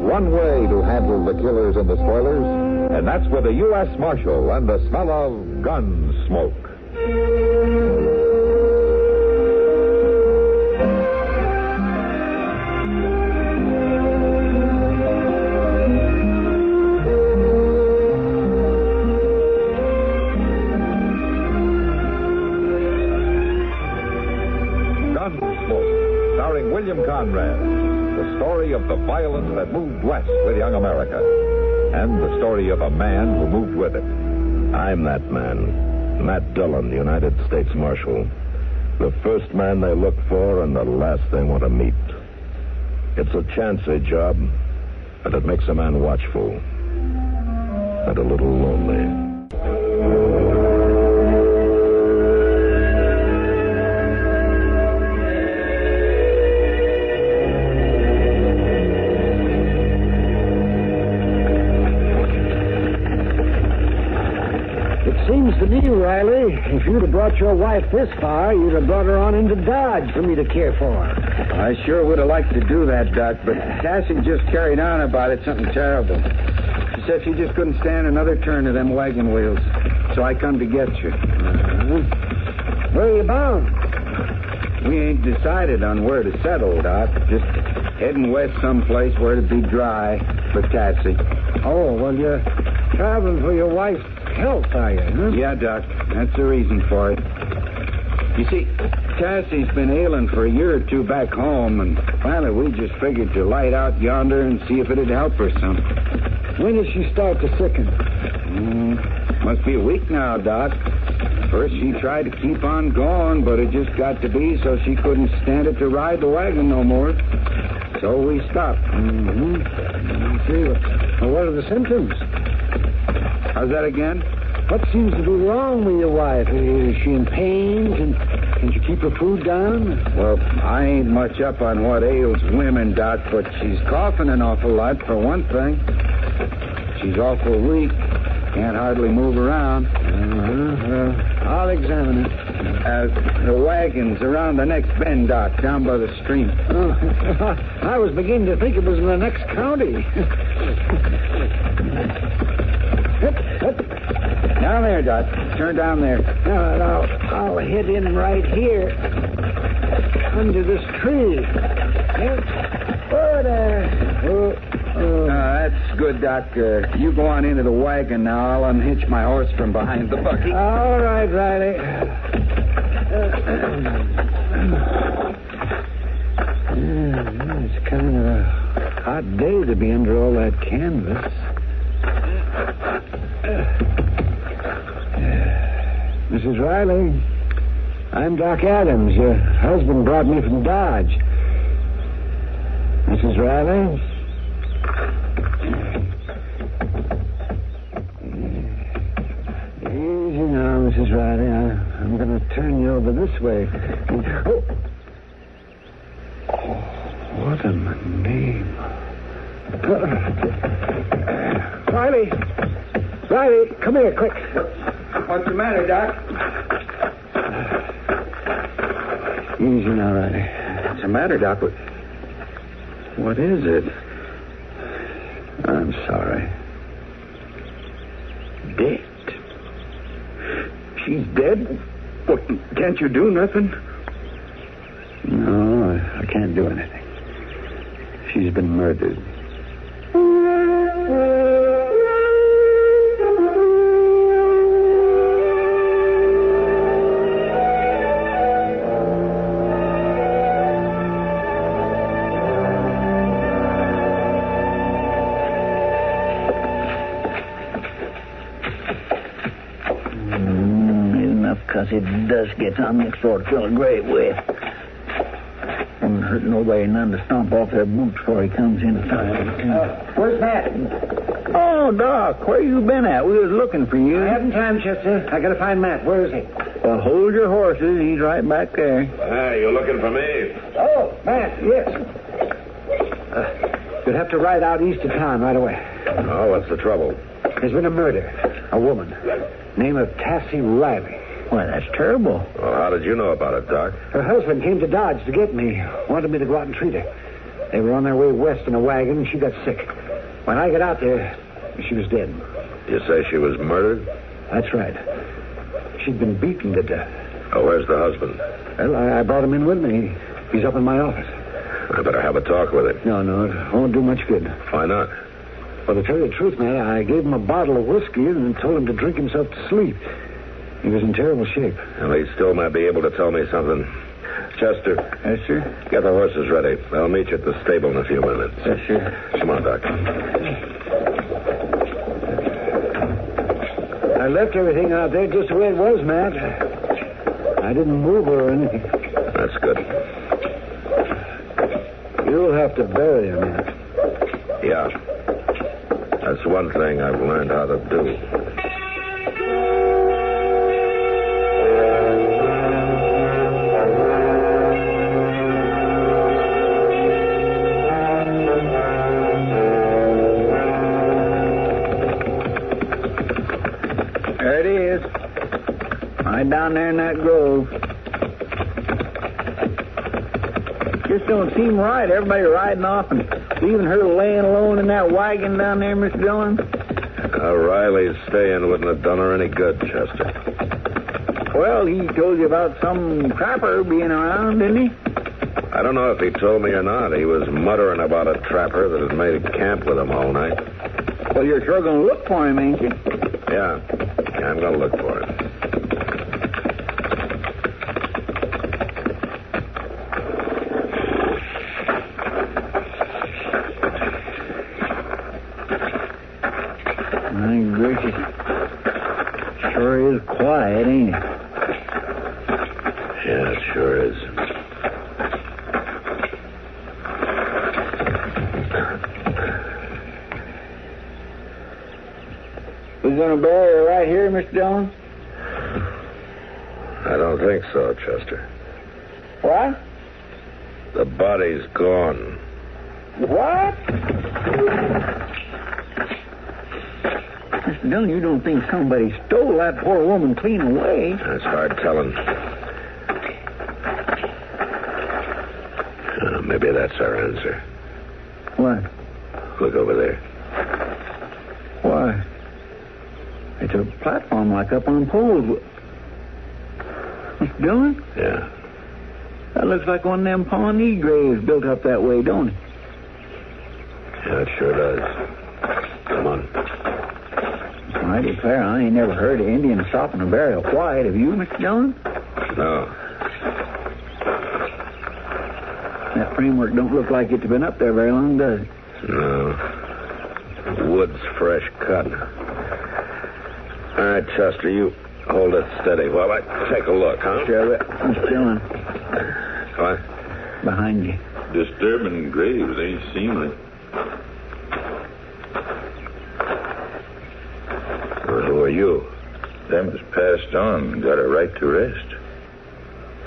one way to handle the killers and the spoilers, and that's with a U.S. Marshal and the smell of Gunsmoke. Gunsmoke, starring William Conrad. The story of the violence that moved west with young America. And the story of a man who moved with it. I'm that man. Matt Dillon, the United States Marshal. The first man they look for and the last they want to meet. It's a chancy job, but it makes a man watchful. And a little lonely. Seems to me, Riley, if you'd have brought your wife this far, you'd have brought her on into Dodge for me to care for. I sure would have liked to do that, Doc, but Cassie just carried on about it, something terrible. She said she just couldn't stand another turn of them wagon wheels. So I come to get you. Where are you bound? We ain't decided on where to settle, Doc. Just heading west someplace where it'd be dry for Cassie. Oh, well, you're traveling for your wife's health, are you? Huh? Yeah, Doc. That's the reason for it. You see, Cassie's been ailing for a year or two back home, and finally we just figured to light out yonder and see if it'd help her some. When did she start to sicken? Must be a week now, Doc. First she tried to keep on going, but it just got to be so she couldn't stand it to ride the wagon no more. So we stopped. I see. Well, what are the symptoms? How's that again? What seems to be wrong with your wife? Is she in pain? Can she keep her food down? Well, I ain't much up on what ails women, Doc, but she's coughing an awful lot, for one thing. She's awful weak. Can't hardly move around. I'll examine it. The wagon's around the next bend, Doc, down by the stream. Oh, I was beginning to think it was in the next county. Down there, Doc. Turn down there. Now, I'll head in right here. Under this tree. That's good, Doc. You go on into the wagon now. I'll unhitch my horse from behind the buggy. All right, Riley. It's kind of a hot day to be under all that canvas. Mrs. Riley, I'm Doc Adams. Your husband brought me from Dodge. Mrs. Riley? Easy now, Mrs. Riley. I'm going to turn you over this way. What a name. Riley! Riley, come here, quick. What's the matter, Doc? Easy now, Riley. What's the matter, Doc? What is it? I'm sorry. Dead? She's dead? What, can't you do nothing? No, I can't do anything. She's been murdered. Because it does get on me sort of feel a great way. Wouldn't hurt nobody none to stomp off their boots before he comes in time. Where's Matt? Oh, Doc, where you been at? We was looking for you. I haven't time, Chester. I gotta find Matt. Where is he? Well, hold your horses. He's right back there. Hey, you looking for me? Oh, Matt, yes. You'll have to ride out east of town right away. Oh, what's the trouble? There's been a murder. A woman. Name of Cassie Riley. Why, that's terrible. Well, how did you know about it, Doc? Her husband came to Dodge to get me. Wanted me to go out and treat her. They were on their way west in a wagon, and she got sick. When I got out there, she was dead. You say she was murdered? That's right. She'd been beaten to death. Oh, where's the husband? Well, I brought him in with me. He's up in my office. I better have a talk with him. No, it won't do much good. Why not? Well, to tell you the truth, man, I gave him a bottle of whiskey and told him to drink himself to sleep. He was in terrible shape. Well, he still might be able to tell me something. Chester. Yes, sir? Get the horses ready. I'll meet you at the stable in a few minutes. Yes, sir. Come on, Doc. I left everything out there just the way it was, Matt. I didn't move her or anything. That's good. You'll have to bury him, Matt. Yeah. That's one thing I've learned how to do. There it is. Right down there in that grove. Just don't seem right. Everybody riding off and leaving her laying alone in that wagon down there, Mr. Dillon. Riley's staying wouldn't have done her any good, Chester. Well, he told you about some trapper being around, didn't he? I don't know if he told me or not. He was muttering about a trapper that had made camp with him all night. Well, you're sure going to look for him, ain't you? Yeah, I'm going to look for him. My gracious. Sure is quiet, ain't it? Yeah, it sure is. We're going to bury her right here, Mr. Dillon? I don't think so, Chester. What? The body's gone. What? Mr. Dillon, you don't think somebody stole that poor woman clean away? That's hard telling. Maybe that's our answer. What? Look over there. Why? It's a platform like up on poles. Mr. Dillon? Yeah. That looks like one of them Pawnee graves built up that way, don't it? Yeah, it sure does. Come on. I declare, I ain't never heard of Indians stopping to bury a white. Have you, Mr. Dillon? No. That framework don't look like it's been up there very long, does it? No. Wood's fresh cut. All right, Chester, you hold it steady while I take a look, huh? Sure, Mr. Dillon. What? Behind you. Disturbing graves ain't seemly. Well, who are you? Them has passed on and got a right to rest.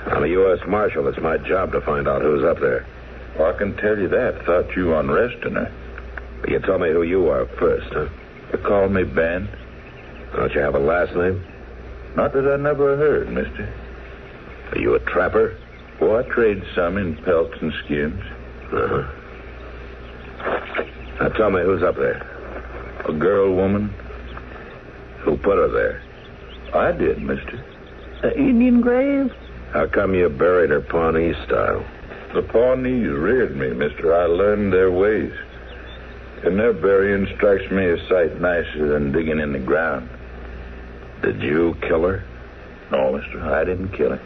I'm a U.S. Marshal. It's my job to find out who's up there. Well, I can tell you that. Thought you on resting her. You tell me who you are first, huh? You call me Ben? Don't you have a last name? Not that I never heard, mister. Are you a trapper? Well, I trade some in pelts and skins. Uh-huh. Now tell me who's up there. A girl, woman? Who put her there? I did, mister. An Indian grave? How come you buried her Pawnee style? The Pawnees reared me, mister. I learned their ways. And their burying strikes me a sight nicer than digging in the ground. Did you kill her? No, mister, I didn't kill her.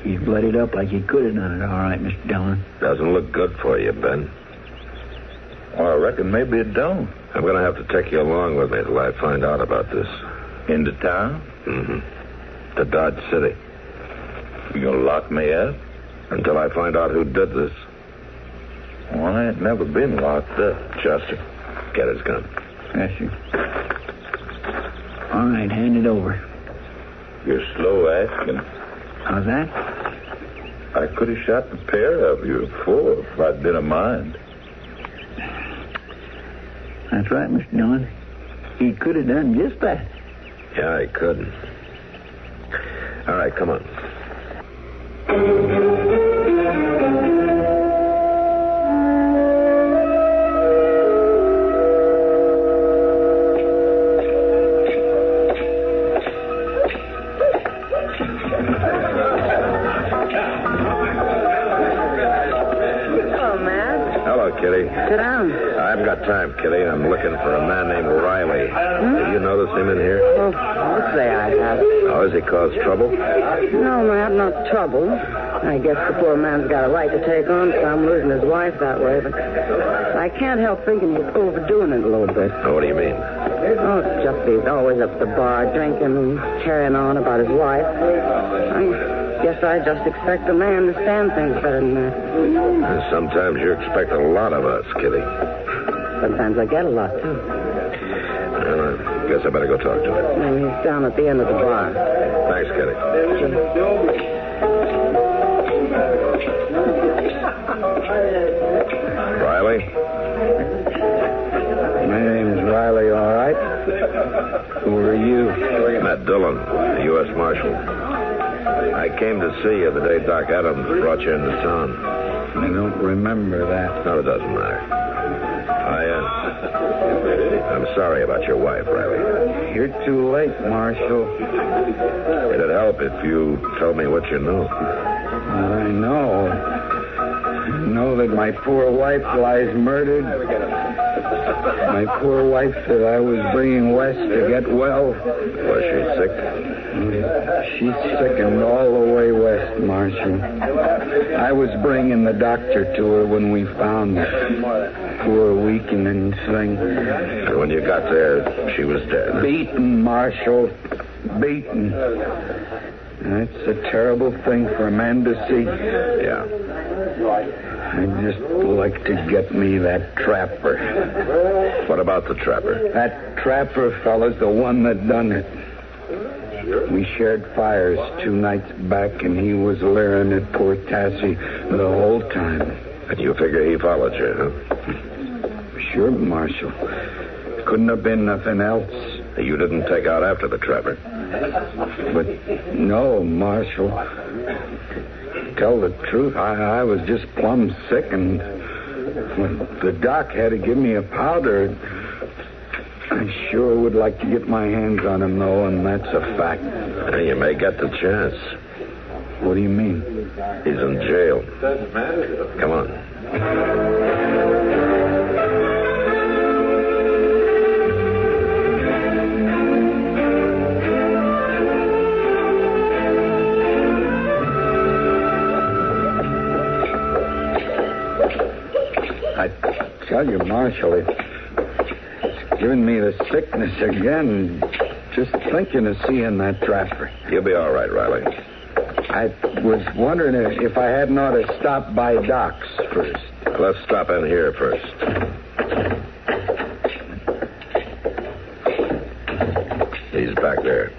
He's bloodied up like he could have done it, all right, Mr. Dillon. Doesn't look good for you, Ben. Well, I reckon maybe it don't. I'm going to have to take you along with me till I find out about this. Into town? Mm-hmm. To Dodge City. You gonna lock me up? Until I find out who did this. Well, I ain't never been locked up. Chester, get his gun. Yes, sir. All right, hand it over. You're slow asking. How's that? I could have shot the pair of you before if I'd been a mind. That's right, Mr. Dillon. He could have done just that. Yeah, he could. All right, come on. Kitty. I'm looking for a man named Riley. Did you notice him in here? Oh, I'll say I have. Oh, has he caused trouble? No, Matt, not trouble. I guess the poor man's got a right to take on some, losing his wife that way, but I can't help thinking he's overdoing it a little bit. Oh, what do you mean? Oh, it's just he's always up at the bar drinking and carrying on about his wife. I guess I just expect a man to stand things better than that. Sometimes you expect a lot of us, Kitty. Sometimes I get a lot, too. Well, I guess I better go talk to him. And he's down at the end of the bar. Thanks, Kitty. Riley? My name's Riley, all right. Who are you? Matt Dillon, U.S. Marshal. I came to see you the day Doc Adams brought you into town. I don't remember that. No, it doesn't matter. I'm sorry about your wife, Riley. You're too late, Marshal. It'd help if you told me what you knew. Well, I know. I know that my poor wife lies murdered. My poor wife that I was bringing west to get well. Was she sick? She's sickened all the way west, Marshal. I was bringing the doctor to her when we found her. Poor weakening thing. And when you got there, she was dead. Beaten, Marshal. Beaten. That's a terrible thing for a man to see. Yeah. I'd just like to get me that trapper. What about the trapper? That trapper fella's the one that done it. We shared fires 2 nights back, and he was leering at poor Tassie the whole time. And you figure he followed you, huh? Sure, Marshal. Couldn't have been nothing else. You didn't take out after the trapper. But no, Marshal. Tell the truth, I was just plumb sick, and when the doc had to give me a powder, I sure would like to get my hands on him, though, and that's a fact. You may get the chance. What do you mean? He's in jail. Come on. I tell you, Marshal, it's giving me the sickness again, just thinking of seeing that trapper. You'll be all right, Riley. I was wondering if I hadn't ought to stop by Doc's first. Let's stop in here first. He's back there.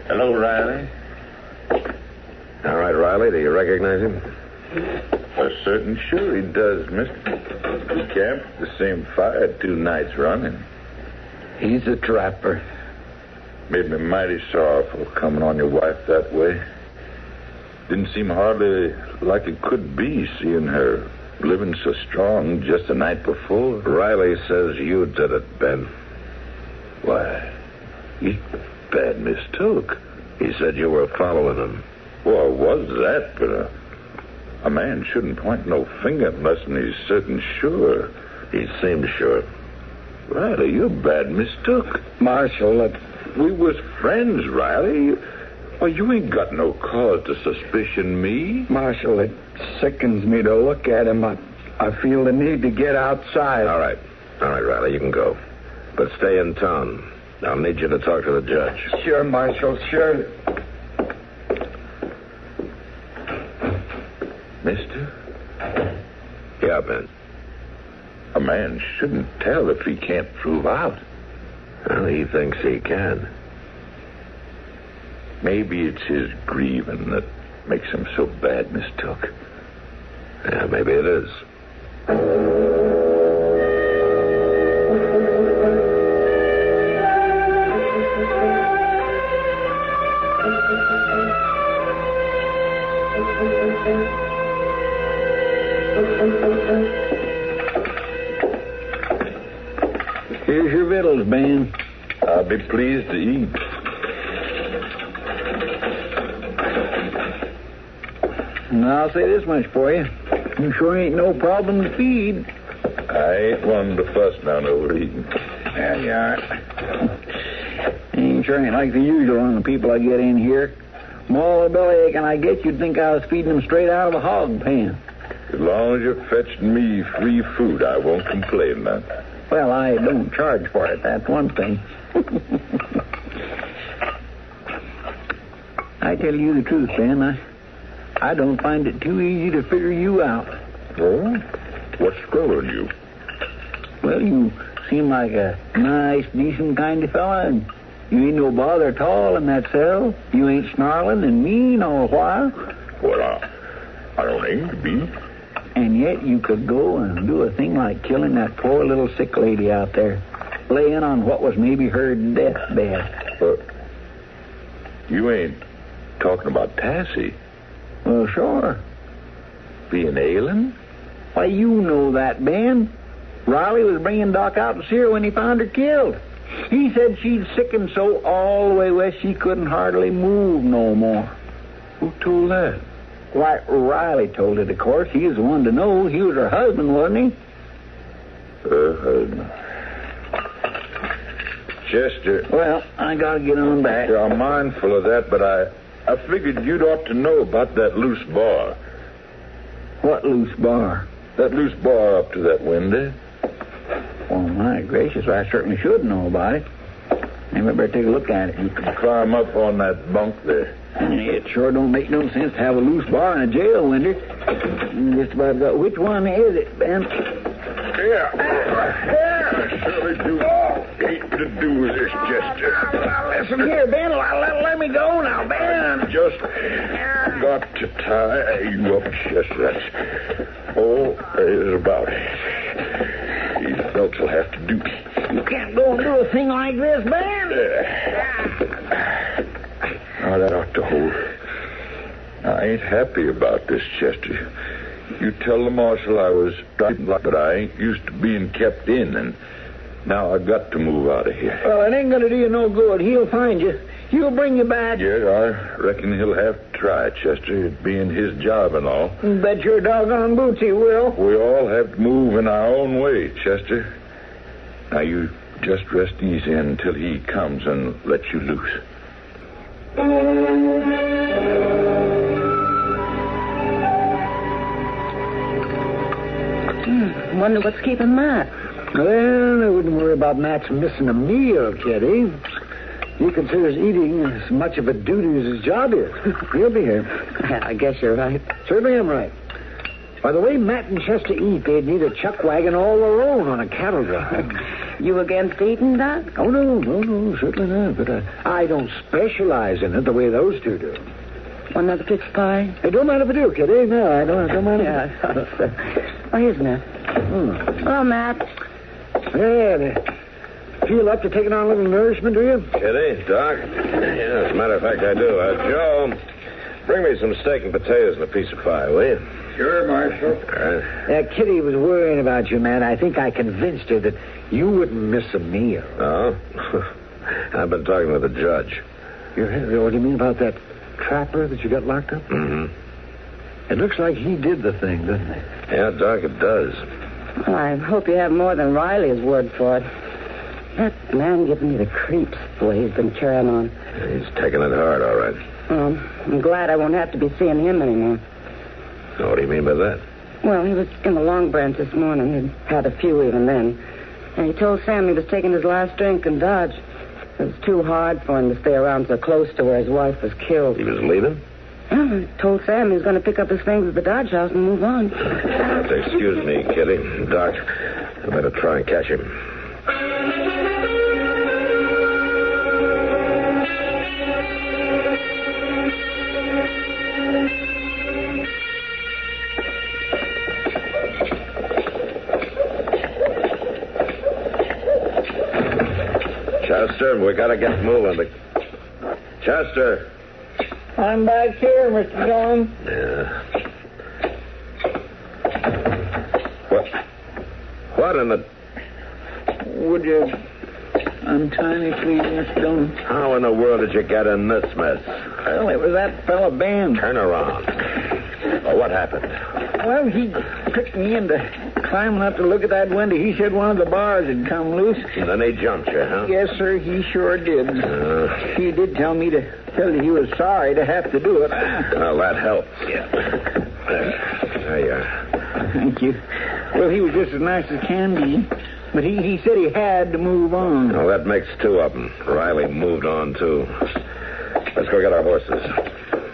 Hello, Riley. All right, Riley, do you recognize him? For certain sure he does, mister. He camped the same fire 2 nights running. He's a trapper. Made me mighty sorrowful coming on your wife that way. Didn't seem hardly like it could be, seeing her living so strong just the night before. Riley says you did it, Ben. Why, he bad mistook. He said you were following him. Well, was that, but a man shouldn't point no finger unless he's certain sure. He seemed sure. Riley, you're bad mistook. Marshal, we was friends, Riley. Well, you ain't got no cause to suspicion me. Marshal, it sickens me to look at him. I feel the need to get outside. All right, Riley, you can go. But stay in town. I'll need you to talk to the judge. Sure, Marshal, sure. Mister? Yeah, Ben. A man shouldn't tell if he can't prove out. Well, he thinks he can. Maybe it's his grieving that makes him so bad mistook. Yeah, maybe it is. Here's your victuals, Ben. I'll be pleased to eat. And I'll say this much for you. You sure ain't no problem to feed. I ain't one to fuss down overeating. Yeah, you are. Ain't sure ain't like the usual on the people I get in here. More bellyache than I get, you'd think I was feeding them straight out of a hog pen. As long as you're fetching me free food, I won't complain none. Well, I don't charge for it, that's one thing. I tell you the truth, Ben, I don't find it too easy to figure you out. Oh? What's screwing you? Well, you seem like a nice, decent kind of fella, and you ain't no bother at all in that cell. You ain't snarling and mean all the while. Well, I don't aim to be. And yet you could go and do a thing like killing that poor little sick lady out there, laying on what was maybe her deathbed. You ain't talking about Tassie Well, sure. being ailing? Why, you know that, Ben. Riley was bringing Doc out to see her when he found her killed. He said she'd sickened so all the way west she couldn't hardly move no more. Who told that? Why, Riley told it, of course. He was the one to know. He was her husband, wasn't he? Chester. Well, I gotta get on back. I'm mindful of that, but I figured you'd ought to know about that loose bar. What loose bar? That loose bar up to that window. Oh, my gracious, I certainly should know about it. Maybe I better take a look at it. You can climb up on that bunk there. It sure don't make no sense to have a loose bar in a jail window. Just about got... Which one is it, Ben? Yeah. I surely do hate to do with this, Chester. Listen here, Ben. Let me go now, Ben. Just got to tie you up, Chester. That's all there is about it. These belts will have to do. You can't go and do a thing like this, Ben. Now, that ought to hold. I ain't happy about this, Chester. You tell the marshal I was driving, but I ain't used to being kept in, and now I got to move out of here. Well, it ain't going to do you no good. He'll find you. He'll bring you back. Yeah, I reckon he'll have to try, Chester, it being his job and all. Bet your doggone boots he will. We all have to move in our own way, Chester. Now, you just rest easy until he comes and lets you loose. Wonder what's keeping Matt. Well, I wouldn't worry about Matt's missing a meal, Kitty. He considers eating as much of a duty as his job is. He'll be here. Yeah, I guess you're right. Certainly am right. By the way Matt and Chester eat, they'd need a chuck wagon all their own on a cattle drive. You against eating, Doc? Oh, no, certainly not. But I don't specialize in it the way those two do. Want another pitch pie? Hey, don't mind if I do, Kitty. No, I don't mind if Yeah, I thought so. Oh, here's Matt. Oh, Matt. Yeah, feel up to taking on a little nourishment, do you? Kitty, Doc? Yeah, as a matter of fact, I do. Joe, bring me some steak and potatoes and a piece of pie, will you? Sure, Marshal. All right. Kitty was worrying about you, man. I think I convinced her that you wouldn't miss a meal. Oh? I've been talking with the judge. What do you mean about that trapper that you got locked up? Mm-hmm. It looks like he did the thing, doesn't it? Yeah, Doc, it does. Well, I hope you have more than Riley's word for it. That man gives me the creeps, the way he's been carrying on. He's taking it hard, all right. I'm glad I won't have to be seeing him anymore. What do you mean by that? Well, he was in the Long Branch this morning. He'd had a few even then. And he told Sam he was taking his last drink in Dodge. It was too hard for him to stay around so close to where his wife was killed. He was leaving? Well, he told Sam he was going to pick up his things at the Dodge house and move on. Excuse me, Kitty. Doc, I better try and catch him. Chester, we gotta get moving. Chester. I'm back here, Mr. Dillon. Yeah. What in the... Would you untie me, please, Mr. Dillon? How in the world did you get in this mess? Well, it was that fella Ben. Turn around. Oh, what happened? Well, he tricked me into climbing up to look at that window. He said one of the bars had come loose. And then he jumped you, huh? Yes, sir, he sure did. He did tell me to tell you he was sorry to have to do it. Well, that helps. Yeah. There you are. Thank you. Well, he was just as nice as can be, but he said he had to move on. Well, that makes two of them. Riley moved on, too. Let's go get our horses.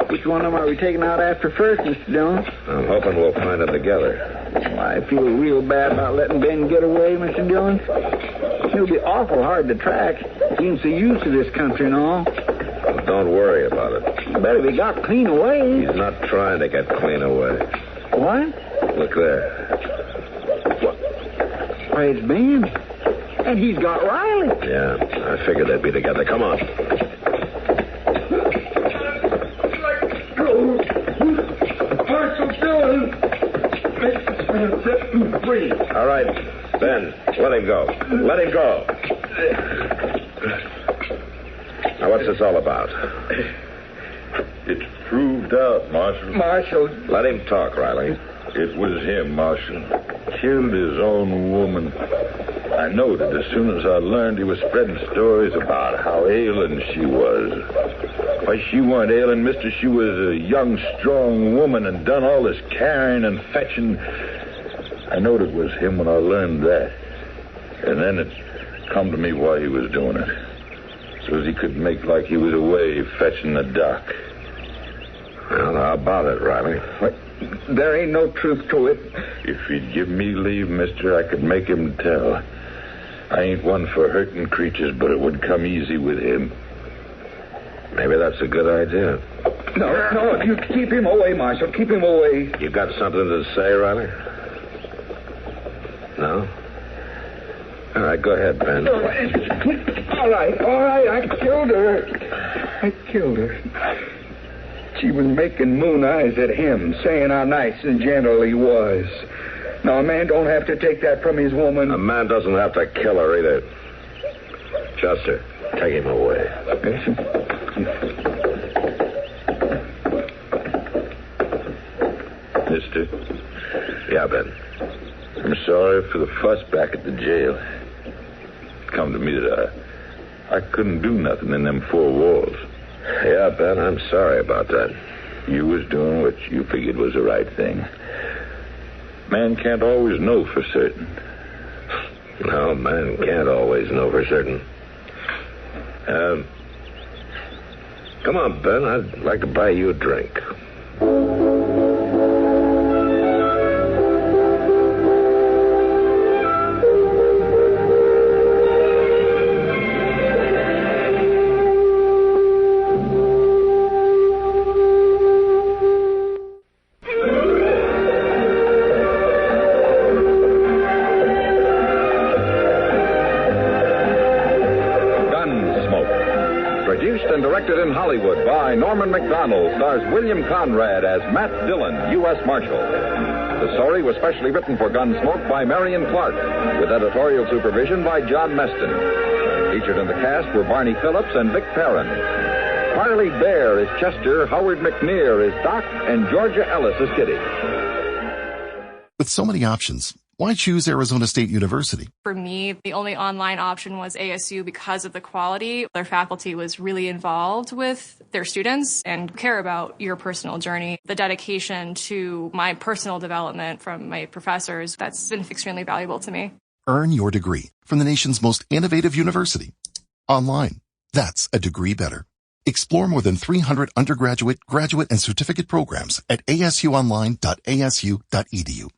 Which one of them are we taking out after first, Mr. Dillon? I'm hoping we'll find them together. Well, I feel real bad about letting Ben get away, Mr. Dillon. He'll be awful hard to track. He's so used to this country and all. Well, don't worry about it. But if he got clean away... He's not trying to get clean away. What? Look there. Why, it's Ben. And he's got Riley. Yeah, I figured they'd be together. Come on. All right, Ben, let him go. Let him go. Now, what's this all about? It's proved out, Marshal. Marshal. Let him talk, Riley. It was him, Marshal. Killed his own woman. I knowed it as soon as I learned he was spreading stories about how ailing she was. Why, she weren't ailing, mister. She was a young, strong woman and done all this carrying and fetching. I knowed it was him when I learned that. And then it come to me why he was doing it. So as he could make like he was away fetching the doc. Well, how about it, Riley? There ain't no truth to it. If he'd give me leave, mister, I could make him tell. I ain't one for hurting creatures, but it would come easy with him. Maybe that's a good idea. No, you keep him away, Marshal. Keep him away. You got something to say, Riley? No? All right, go ahead, Ben. All right. I killed her. She was making moon eyes at him, saying how nice and gentle he was. Now, a man don't have to take that from his woman. A man doesn't have to kill her either. Chester, take him away. Mister? Yeah, Ben. I'm sorry for the fuss back at the jail. Come to me that I couldn't do nothing in them four walls. Yeah, Ben, I'm sorry about that. You was doing what you figured was the right thing. Man can't always know for certain. No, man can't always know for certain. Come on, Ben. I'd like to buy you a drink. Directed in Hollywood by Norman Macdonald, stars William Conrad as Matt Dillon, U.S. Marshal. The story was specially written for Gunsmoke by Marion Clark, with editorial supervision by John Meston. Featured in the cast were Barney Phillips and Vic Perrin. Harley Bear is Chester, Howard McNear is Doc, and Georgia Ellis is Kitty. With so many options, why choose Arizona State University? For me, the only online option was ASU because of the quality. Their faculty was really involved with their students and care about your personal journey. The dedication to my personal development from my professors, that's been extremely valuable to me. Earn your degree from the nation's most innovative university. Online. That's a degree better. Explore more than 300 undergraduate, graduate, and certificate programs at asuonline.asu.edu.